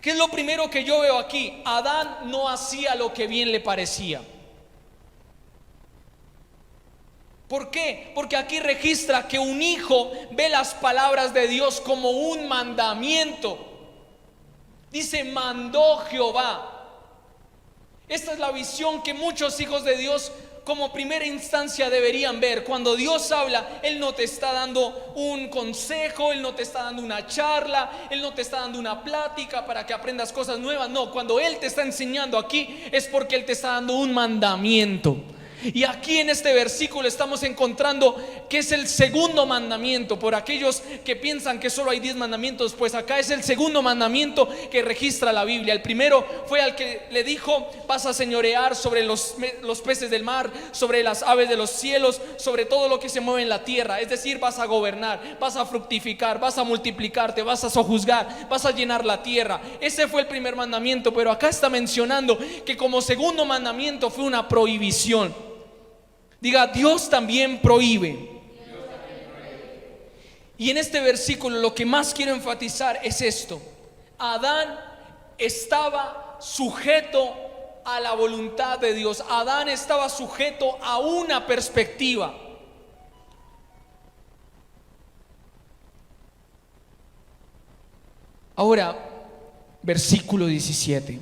¿Qué es lo primero que yo veo aquí? Adán no hacía lo que bien le parecía. ¿Por qué? Porque aquí registra que un hijo ve las palabras de Dios como un mandamiento. Dice: mandó Jehová. Esta es la visión que muchos hijos de Dios como primera instancia deberían ver. Cuando Dios habla, Él no te está dando un consejo, Él no te está dando una charla, Él no te está dando una plática para que aprendas cosas nuevas. No, cuando Él te está enseñando aquí es porque Él te está dando un mandamiento. Y aquí en este versículo estamos encontrando que es el segundo mandamiento. Por aquellos que piensan que solo hay 10 mandamientos, pues acá es el segundo mandamiento que registra la Biblia. El primero fue al que le dijo: vas a señorear sobre los peces del mar, sobre las aves de los cielos, sobre todo lo que se mueve en la tierra. Es decir, vas a gobernar, vas a fructificar, vas a multiplicarte, vas a sojuzgar, vas a llenar la tierra. Ese fue el primer mandamiento, pero acá está mencionando que como segundo mandamiento fue una prohibición. Diga: Dios también prohíbe. Y en este versículo lo que más quiero enfatizar es esto: Adán estaba sujeto a la voluntad de Dios. Adán estaba sujeto a una perspectiva. Ahora, versículo 17: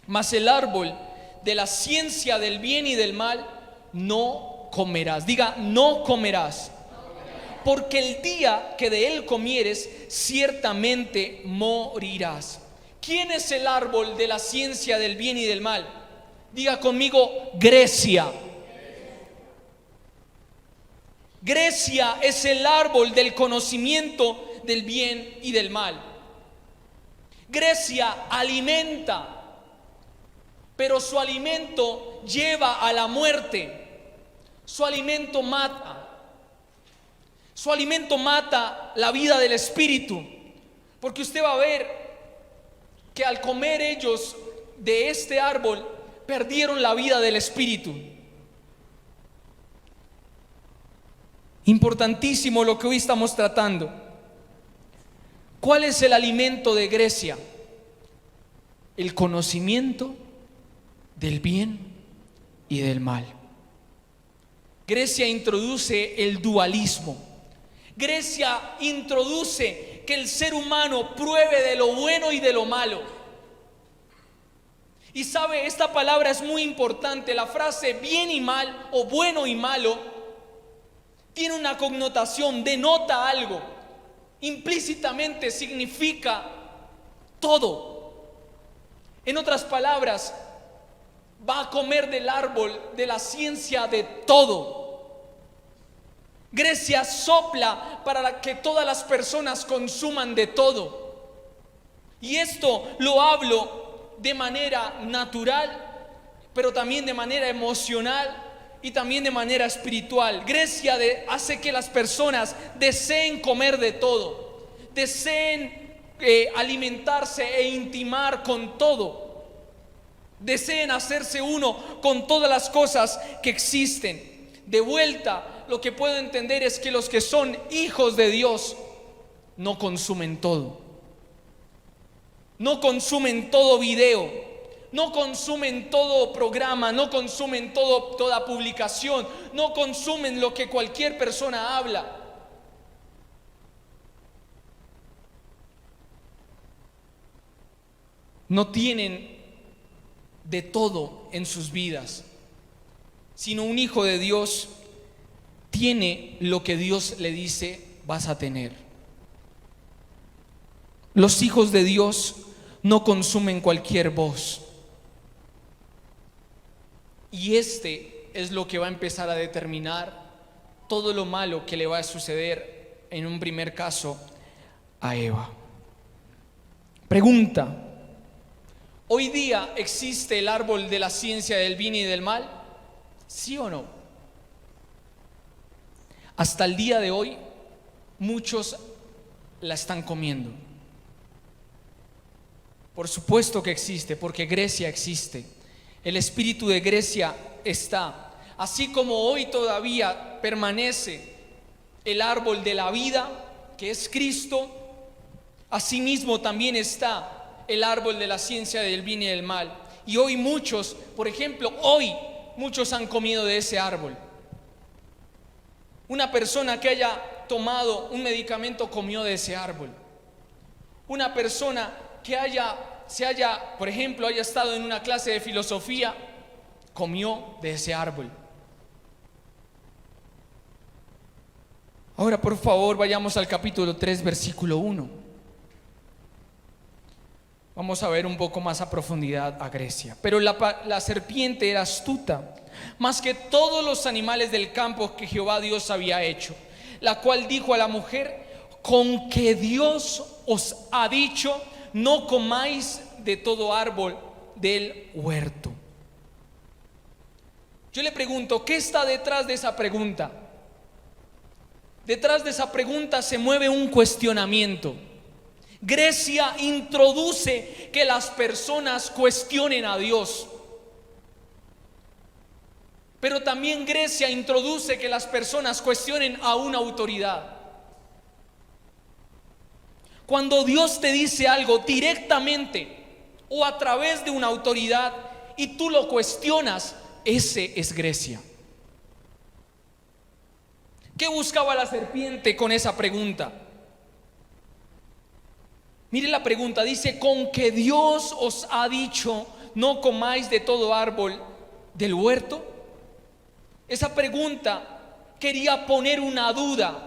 mas el árbol de la ciencia del bien y del mal no comerás. Diga: no comerás, porque el día que de él comieres, ciertamente morirás. ¿Quién es el árbol de la ciencia del bien y del mal? Diga conmigo: Grecia. Grecia es el árbol del conocimiento del bien y del mal. Grecia alimenta, pero su alimento lleva a la muerte. Su alimento mata. Su alimento mata la vida del espíritu. Porque usted va a ver que al comer ellos de este árbol, perdieron la vida del espíritu. Importantísimo lo que hoy estamos tratando. ¿Cuál es el alimento de Grecia? El conocimiento del bien y del mal. Grecia introduce el dualismo. Grecia introduce que el ser humano pruebe de lo bueno y de lo malo. Y sabe, esta palabra es muy importante. La frase bien y mal o bueno y malo tiene una connotación, denota algo. Implícitamente significa todo. En otras palabras, va a comer del árbol de la ciencia de todo. Grecia sopla para que todas las personas consuman de todo. Y esto lo hablo de manera natural, pero también de manera emocional y también de manera espiritual. Grecia hace que las personas deseen comer de todo, deseen alimentarse e intimar con todo. Deseen hacerse uno con todas las cosas que existen. De vuelta, lo que puedo entender es que los que son hijos de Dios no consumen todo. No consumen todo video, no consumen todo programa, no consumen toda publicación, no consumen lo que cualquier persona habla. No tienen de todo en sus vidas, sino un hijo de Dios tiene lo que Dios le dice vas a tener. Los hijos de Dios no consumen cualquier voz, y este es lo que va a empezar a determinar todo lo malo que le va a suceder en un primer caso a Eva. Pregunta: ¿hoy día existe el árbol de la ciencia del bien y del mal? ¿Sí o no? Hasta el día de hoy, muchos la están comiendo. Por supuesto que existe, porque Grecia existe. El espíritu de Grecia está. Así como hoy todavía permanece el árbol de la vida, que es Cristo, asimismo también está el árbol de la ciencia del bien y del mal. Y hoy muchos, por ejemplo, hoy muchos han comido de ese árbol. Una persona que haya tomado un medicamento comió de ese árbol. Una persona que por ejemplo, haya estado en una clase de filosofía, comió de ese árbol. Ahora, por favor, vayamos al capítulo 3, versículo 1. Vamos a ver un poco más a profundidad a Grecia. Pero la serpiente era astuta, más que todos los animales del campo que Jehová Dios había hecho, la cual dijo a la mujer: con que Dios os ha dicho, no comáis de todo árbol del huerto. Yo le pregunto, ¿qué está detrás de esa pregunta? Detrás de esa pregunta se mueve un cuestionamiento. Grecia introduce que las personas cuestionen a Dios, pero también Grecia introduce que las personas cuestionen a una autoridad. Cuando Dios te dice algo directamente o a través de una autoridad y tú lo cuestionas, ese es Grecia. ¿Qué buscaba la serpiente con esa pregunta? Mire la pregunta, dice: con que Dios os ha dicho, no comáis de todo árbol del huerto. Esa pregunta quería poner una duda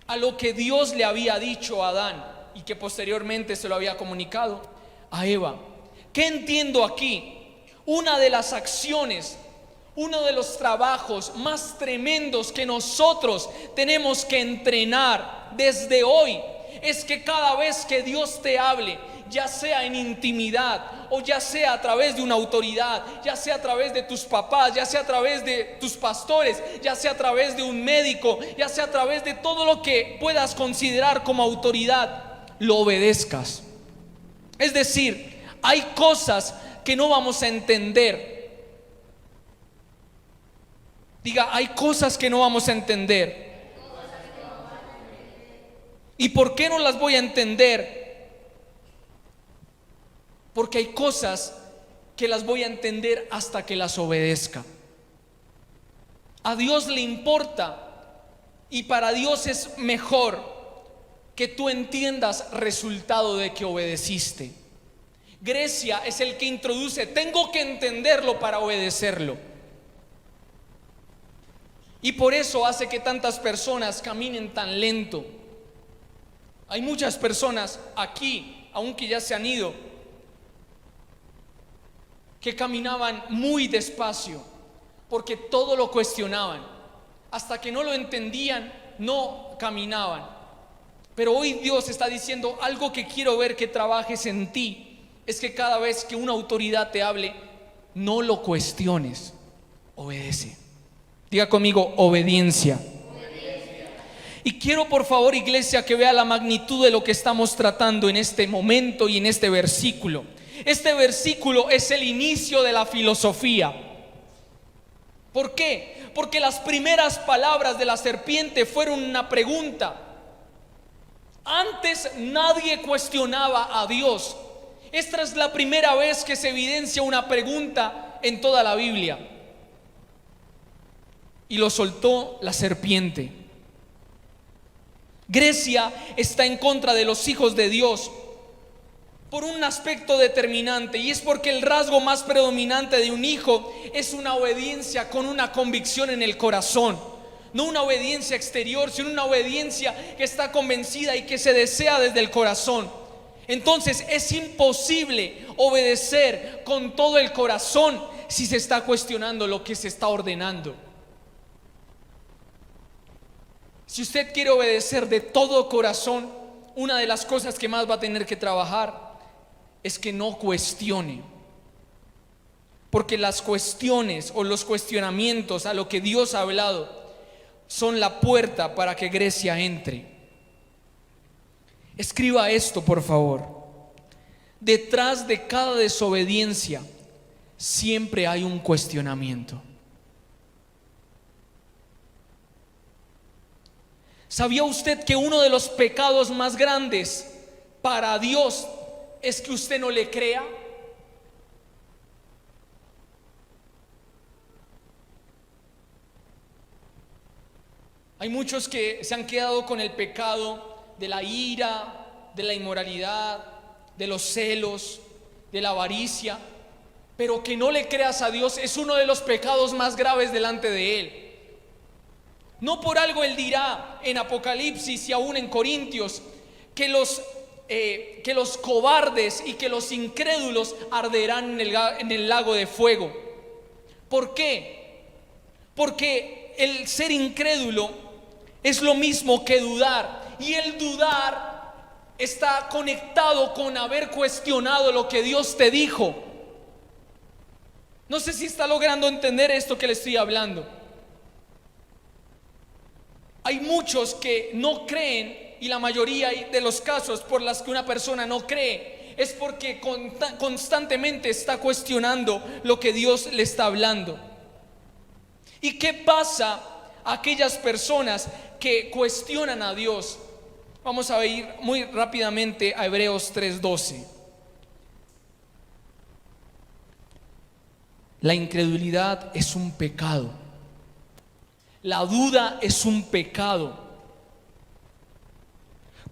a lo que Dios le había dicho a Adán y que posteriormente se lo había comunicado a Eva. ¿Qué entiendo aquí? Una de las acciones, uno de los trabajos más tremendos que nosotros tenemos que entrenar desde hoy es que cada vez que Dios te hable, ya sea en intimidad o ya sea a través de una autoridad, ya sea a través de tus papás, ya sea a través de tus pastores, ya sea a través de un médico, ya sea a través de todo lo que puedas considerar como autoridad, lo obedezcas. Es decir, hay cosas que no vamos a entender. Diga, hay cosas que no vamos a entender. ¿Y por qué no las voy a entender? Porque hay cosas que las voy a entender hasta que las obedezca. A Dios le importa, y para Dios es mejor que tú entiendas resultado de que obedeciste. Grecia es el que introduce: tengo que entenderlo para obedecerlo. Y por eso hace que tantas personas caminen tan lento. Hay muchas personas aquí, aunque ya se han ido, que caminaban muy despacio, porque todo lo cuestionaban. Hasta que no lo entendían, no caminaban. Pero hoy Dios está diciendo: algo que quiero ver que trabajes en ti es que cada vez que una autoridad te hable, no lo cuestiones, obedece. Diga conmigo: obediencia. Y quiero, por favor, iglesia, que vea la magnitud de lo que estamos tratando en este momento y en este versículo. Este versículo es el inicio de la filosofía. ¿Por qué? Porque las primeras palabras de la serpiente fueron una pregunta. Antes nadie cuestionaba a Dios. Esta es la primera vez que se evidencia una pregunta en toda la Biblia. Y lo soltó la serpiente. Grecia está en contra de los hijos de Dios por un aspecto determinante, y es porque el rasgo más predominante de un hijo es una obediencia con una convicción en el corazón. No una obediencia exterior, sino una obediencia que está convencida y que se desea desde el corazón. Entonces es imposible obedecer con todo el corazón si se está cuestionando lo que se está ordenando. Si usted quiere obedecer de todo corazón, una de las cosas que más va a tener que trabajar es que no cuestione. Porque las cuestiones o los cuestionamientos a lo que Dios ha hablado son la puerta para que Grecia entre. Escriba esto, por favor. Detrás de cada desobediencia siempre hay un cuestionamiento. ¿Sabía usted que uno de los pecados más grandes para Dios es que usted no le crea? Hay muchos que se han quedado con el pecado de la ira, de la inmoralidad, de los celos, de la avaricia, pero que no le creas a Dios es uno de los pecados más graves delante de Él. No por algo Él dirá en Apocalipsis y aún en Corintios que los cobardes y que los incrédulos arderán en el lago de fuego. ¿Por qué? Porque el ser incrédulo es lo mismo que dudar, y el dudar está conectado con haber cuestionado lo que Dios te dijo. No sé si está logrando entender esto que le estoy hablando. Hay muchos que no creen, y la mayoría de los casos por las que una persona no cree es porque constantemente está cuestionando lo que Dios le está hablando. ¿Y qué pasa a aquellas personas que cuestionan a Dios? Vamos a ir muy rápidamente a Hebreos 3:12. La incredulidad es un pecado. La duda es un pecado,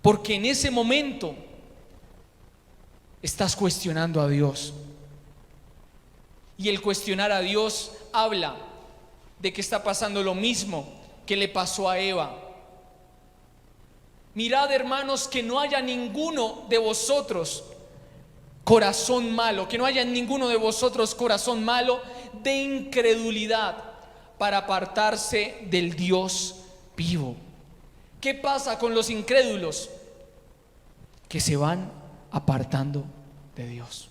porque en ese momento estás cuestionando a Dios. Y el cuestionar a Dios habla de que está pasando lo mismo que le pasó a Eva. Mirad, hermanos, que no haya ninguno de vosotros corazón malo, que no haya ninguno de vosotros corazón malo de incredulidad, para apartarse del Dios vivo. ¿Qué pasa con los incrédulos? Que se van apartando de Dios.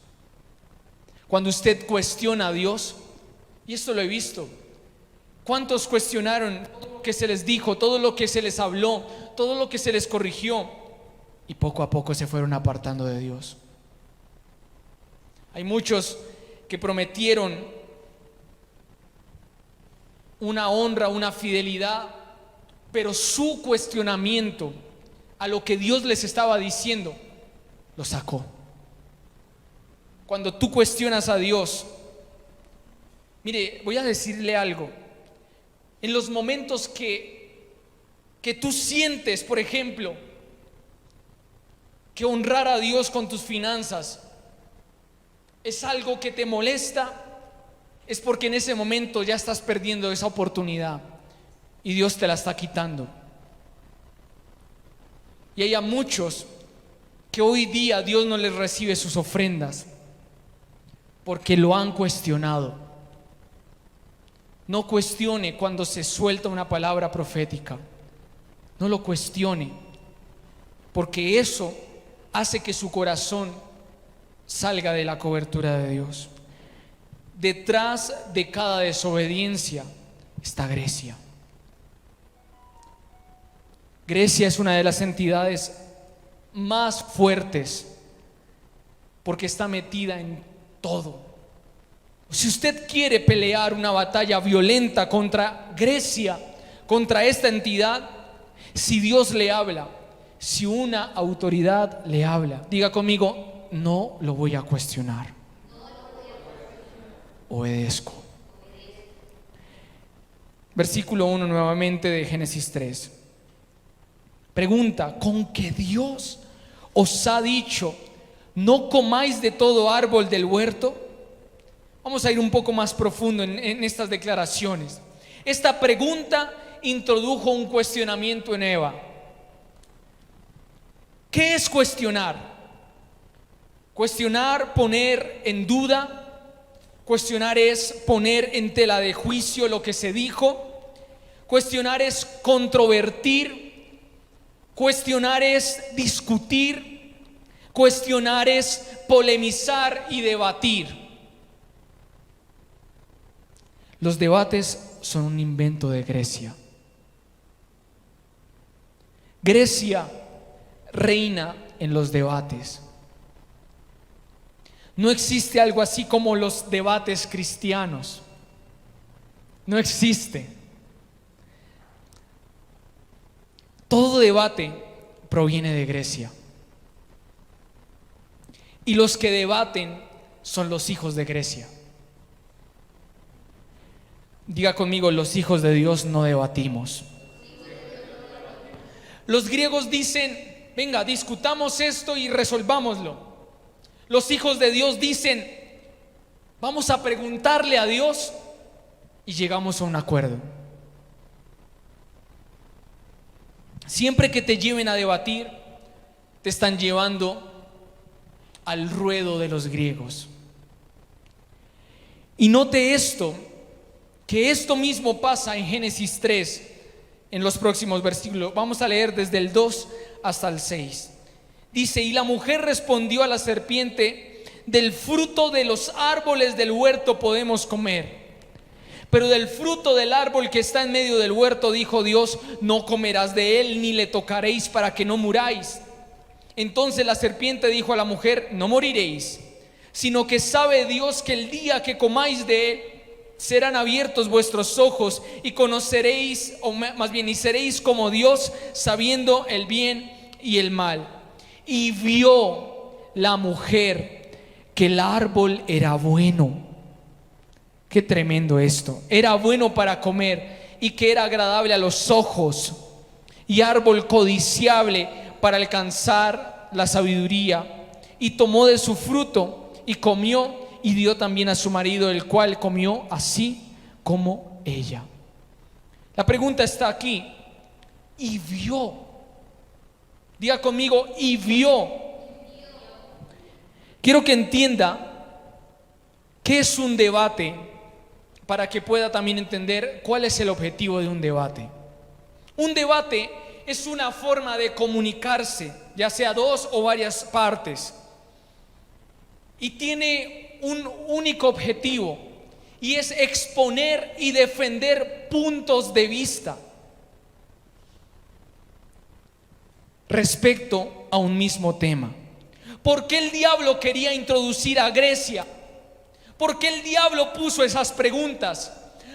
Cuando usted cuestiona a Dios, y esto lo he visto, ¿cuántos cuestionaron todo lo que se les dijo, todo lo que se les habló, todo lo que se les corrigió, y poco a poco se fueron apartando de Dios? Hay muchos que prometieron una honra, una fidelidad, pero su cuestionamiento a lo que Dios les estaba diciendo lo sacó. Cuando tú cuestionas a Dios, mire, voy a decirle algo. En los momentos que tú sientes, por ejemplo, que honrar a Dios con tus finanzas es algo que te molesta, es porque en ese momento ya estás perdiendo esa oportunidad y Dios te la está quitando. Y hay a muchos que hoy día Dios no les recibe sus ofrendas porque lo han cuestionado. No cuestione cuando se suelta una palabra profética. No lo cuestione, porque eso hace que su corazón salga de la cobertura de Dios. Detrás de cada desobediencia está Grecia. Grecia es una de las entidades más fuertes porque está metida en todo. Si usted quiere pelear una batalla violenta contra Grecia, contra esta entidad, si Dios le habla, si una autoridad le habla, diga conmigo: no lo voy a cuestionar. Obedezco. Versículo 1 nuevamente de Génesis 3. Pregunta: ¿con que Dios os ha dicho no comáis de todo árbol del huerto? Vamos a ir un poco más profundo en estas declaraciones. Esta pregunta introdujo un cuestionamiento en Eva. ¿Qué es cuestionar? Cuestionar, poner en duda. Cuestionar es poner en tela de juicio lo que se dijo. Cuestionar es controvertir. Cuestionar es discutir. Cuestionar es polemizar y debatir. Los debates son un invento de Grecia. Grecia reina en los debates. No existe algo así como los debates cristianos. No existe. Todo debate proviene de Grecia. Y los que debaten son los hijos de Grecia. Diga conmigo: los hijos de Dios no debatimos. Los griegos dicen: venga, discutamos esto y resolvámoslo. Los hijos de Dios dicen: vamos a preguntarle a Dios y llegamos a un acuerdo. Siempre que te lleven a debatir, te están llevando al ruedo de los griegos. Y note esto, que esto mismo pasa en Génesis 3, en los próximos versículos. Vamos a leer desde el 2 hasta el 6. Dice: y la mujer respondió a la serpiente: del fruto de los árboles del huerto podemos comer, pero del fruto del árbol que está en medio del huerto, dijo Dios, no comerás de él, ni le tocaréis para que no muráis. Entonces la serpiente dijo a la mujer: no moriréis, sino que sabe Dios que el día que comáis de él, serán abiertos vuestros ojos y conoceréis, o más bien, y seréis como Dios, sabiendo el bien y el mal. Y vio la mujer que el árbol era bueno. Qué tremendo esto. Era bueno para comer y que era agradable a los ojos, y árbol codiciable para alcanzar la sabiduría. Y tomó de su fruto y comió, y dio también a su marido, el cual comió así como ella. La pregunta está aquí: y vio. Diga conmigo: y vio. Quiero que entienda qué es un debate, para que pueda también entender cuál es el objetivo de un debate. Un debate es una forma de comunicarse, ya sea dos o varias partes, y tiene un único objetivo, y es exponer y defender puntos de vista respecto a un mismo tema. ¿Por qué el diablo quería introducir a Grecia? ¿Por qué el diablo puso esas preguntas?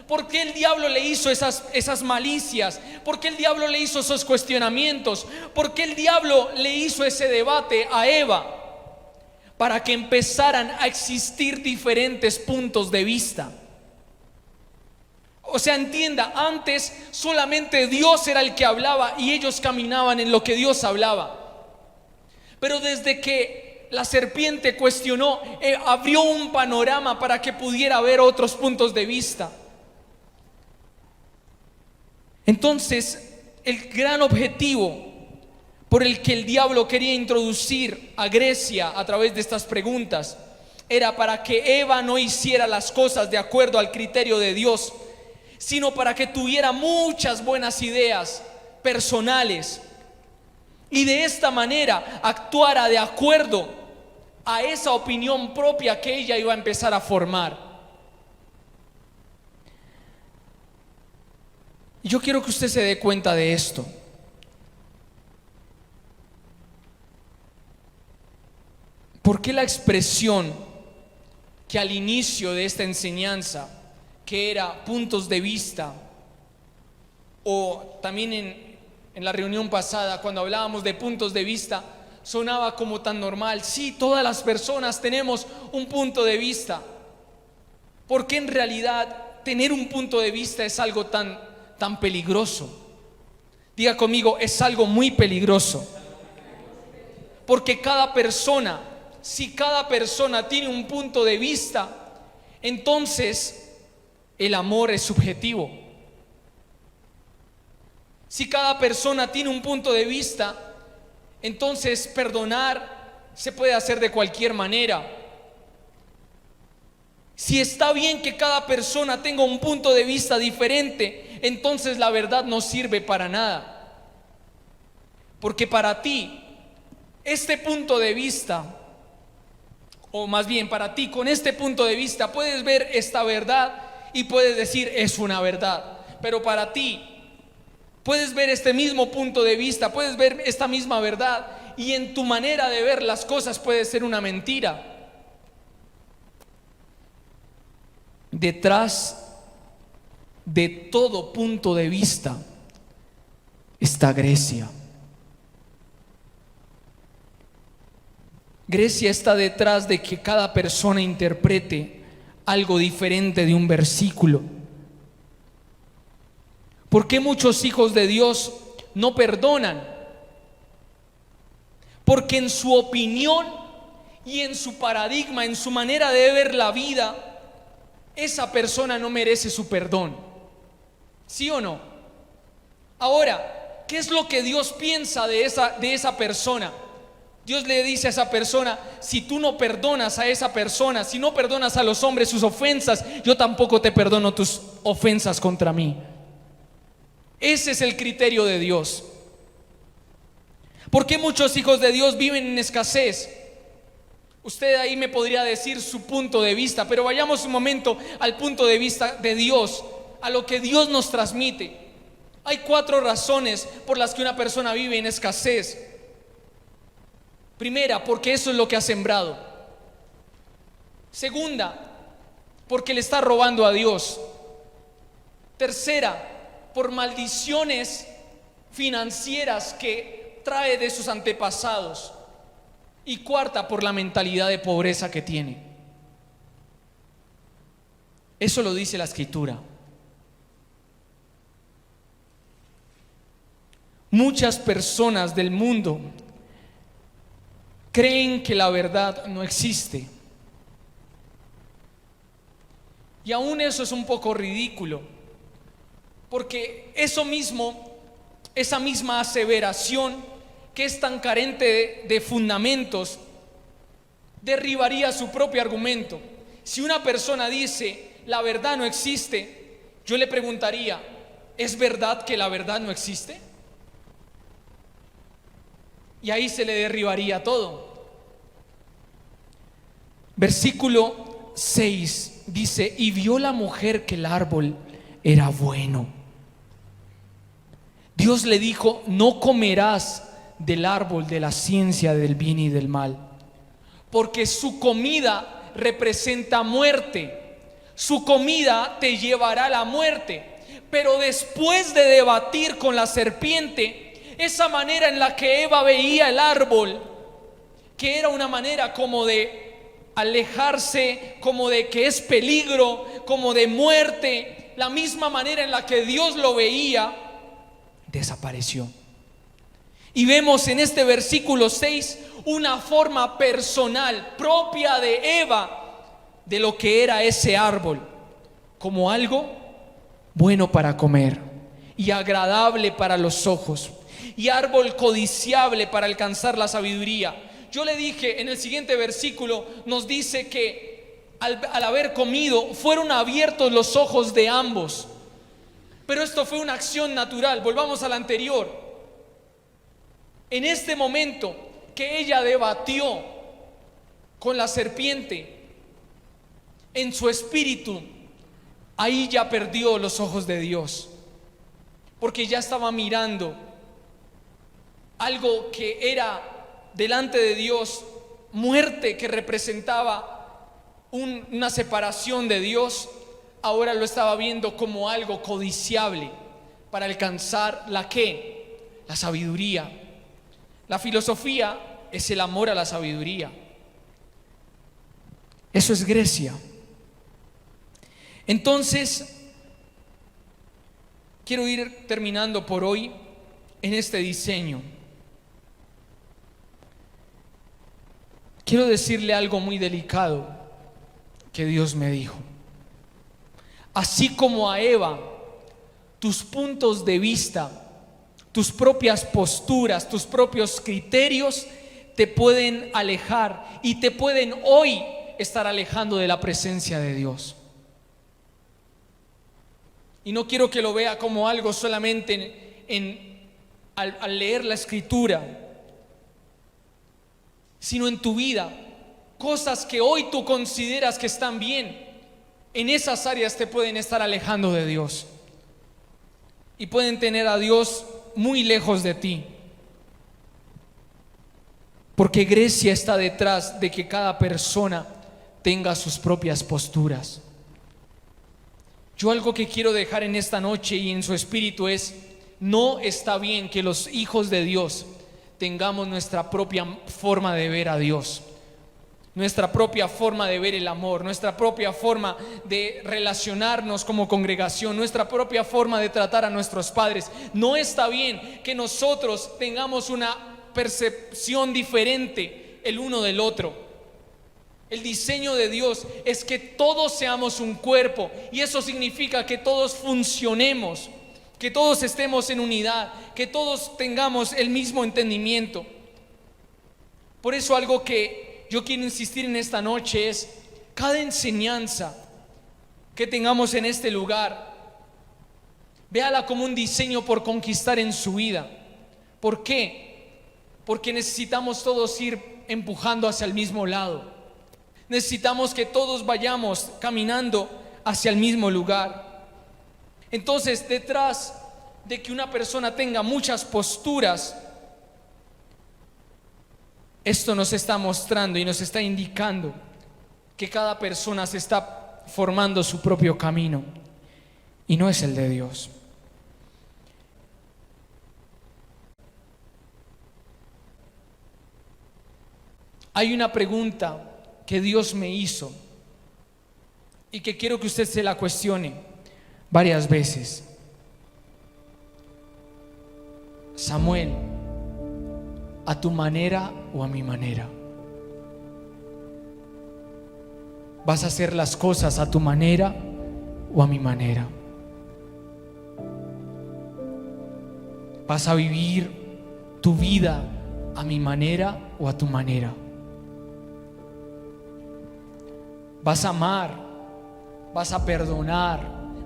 ¿Por qué el diablo le hizo esas malicias? ¿Por qué el diablo le hizo esos cuestionamientos? ¿Por qué el diablo le hizo ese debate a Eva? Para que empezaran a existir diferentes puntos de vista. O sea, entienda, antes solamente Dios era el que hablaba y ellos caminaban en lo que Dios hablaba. Pero desde que la serpiente cuestionó, abrió un panorama para que pudiera haber otros puntos de vista. Entonces, el gran objetivo por el que el diablo quería introducir a Grecia a través de estas preguntas era para que Eva no hiciera las cosas de acuerdo al criterio de Dios, sino para que tuviera muchas buenas ideas personales y de esta manera actuara de acuerdo a esa opinión propia que ella iba a empezar a formar. Yo quiero que usted se dé cuenta de esto. ¿Por qué la expresión que al inicio de esta enseñanza, que era puntos de vista, o también en la reunión pasada cuando hablábamos de puntos de vista, sonaba como tan normal? Sí, todas las personas tenemos un punto de vista. Porque en realidad tener un punto de vista es algo tan peligroso. Diga conmigo, es algo muy peligroso. Porque si cada persona tiene un punto de vista, entonces el amor es subjetivo. Si cada persona tiene un punto de vista, entonces perdonar se puede hacer de cualquier manera. Si está bien que cada persona tenga un punto de vista diferente, entonces la verdad no sirve para nada. Porque para ti, este punto de vista, o más bien para ti, con este punto de vista puedes ver esta verdad y puedes decir es una verdad. Pero para ti puedes ver este mismo punto de vista, puedes ver esta misma verdad, y en tu manera de ver las cosas puede ser una mentira. Detrás de todo punto de vista está Grecia. Grecia está detrás de que cada persona interprete algo diferente de un versículo. ¿Por qué muchos hijos de Dios no perdonan? Porque en su opinión y en su paradigma, en su manera de ver la vida, esa persona no merece su perdón. ¿Sí o no? Ahora, ¿qué es lo que Dios piensa de esa persona? Dios le dice a esa persona: si tú no perdonas a esa persona, si no perdonas a los hombres sus ofensas, yo tampoco te perdono tus ofensas contra mí. Ese es el criterio de Dios. ¿Por qué muchos hijos de Dios viven en escasez? Usted ahí me podría decir su punto de vista, pero vayamos un momento al punto de vista de Dios, a lo que Dios nos transmite. Hay 4 razones por las que una persona vive en escasez. Primera, porque eso es lo que ha sembrado. Segunda, porque le está robando a Dios. Tercera, por maldiciones financieras que trae de sus antepasados. Y cuarta, por la mentalidad de pobreza que tiene. Eso lo dice la Escritura. Muchas personas del mundo creen que la verdad no existe. Y aún eso es un poco ridículo, porque esa misma aseveración, que es tan carente de fundamentos, derribaría su propio argumento. Si una persona dice la verdad no existe, yo le preguntaría: ¿es verdad que la verdad no existe? Y ahí se le derribaría todo. Versículo 6 dice: y vio la mujer que el árbol era bueno. Dios le dijo: no comerás del árbol de la ciencia del bien y del mal, porque su comida representa muerte, su comida te llevará a la muerte. Pero después de debatir con la serpiente, esa manera en la que Eva veía el árbol, que era una manera como de alejarse, como de que es peligro, como de muerte, la misma manera en la que Dios lo veía, desapareció. Y vemos en este versículo 6 una forma personal propia de Eva de lo que era ese árbol, como algo bueno para comer y agradable para los ojos, y árbol codiciable para alcanzar la sabiduría. Yo le dije en el siguiente versículo, nos dice que al haber comido fueron abiertos los ojos de ambos. Pero esto fue una acción natural. Volvamos al anterior. En este momento que ella debatió con la serpiente, en su espíritu, ahí ya perdió los ojos de Dios, porque ya estaba mirando algo que era delante de Dios muerte, que representaba una separación de Dios. Ahora lo estaba viendo como algo codiciable para alcanzar la sabiduría. La filosofía es el amor a la sabiduría. Eso es Grecia. Entonces, quiero ir terminando por hoy en este diseño. Quiero decirle algo muy delicado que Dios me dijo. Así como a Eva, tus puntos de vista, tus propias posturas, tus propios criterios te pueden alejar y te pueden hoy estar alejando de la presencia de Dios. Y no quiero que lo vea como algo solamente al leer la escritura, sino en tu vida. Cosas que hoy tú consideras que están bien, en esas áreas te pueden estar alejando de Dios y pueden tener a Dios muy lejos de ti, porque Grecia está detrás de que cada persona tenga sus propias posturas. Yo algo que quiero dejar en esta noche y en su espíritu es: no está bien que los hijos de Dios tengamos nuestra propia forma de ver a Dios, nuestra propia forma de ver el amor, nuestra propia forma de relacionarnos como congregación, nuestra propia forma de tratar a nuestros padres. No está bien que nosotros tengamos una percepción diferente el uno del otro. El diseño de Dios es que todos seamos un cuerpo, y eso significa que todos funcionemos, que todos estemos en unidad, que todos tengamos el mismo entendimiento. Por eso algo que yo quiero insistir en esta noche es: cada enseñanza que tengamos en este lugar, véala como un diseño por conquistar en su vida. ¿Por qué? Porque necesitamos todos ir empujando hacia el mismo lado. Necesitamos que todos vayamos caminando hacia el mismo lugar. Entonces, detrás de que una persona tenga muchas posturas, esto nos está mostrando y nos está indicando que cada persona se está formando su propio camino y no es el de Dios. Hay una pregunta que Dios me hizo y que quiero que usted se la cuestione varias veces. Samuel, ¿a tu manera o a mi manera? ¿Vas a hacer las cosas a tu manera o a mi manera? ¿Vas a vivir tu vida a mi manera o a tu manera? ¿Vas a amar? ¿Vas a perdonar?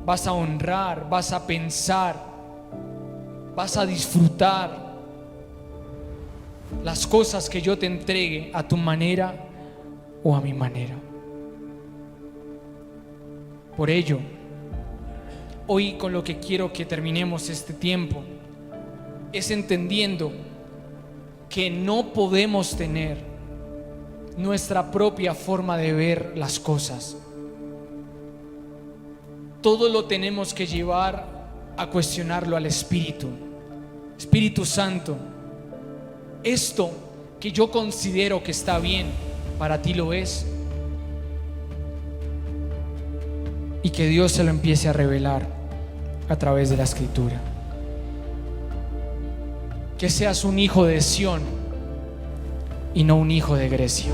¿Vas a honrar? ¿Vas a pensar? ¿Vas a disfrutar las cosas que yo te entregue a tu manera o a mi manera? Por ello, hoy con lo que quiero que terminemos este tiempo es entendiendo que no podemos tener nuestra propia forma de ver las cosas. Todo lo tenemos que llevar a cuestionarlo al Espíritu. Espíritu Santo, esto que yo considero que está bien, para ti lo es. Y que Dios se lo empiece a revelar a través de la Escritura. Que seas un hijo de Sión y no un hijo de Grecia.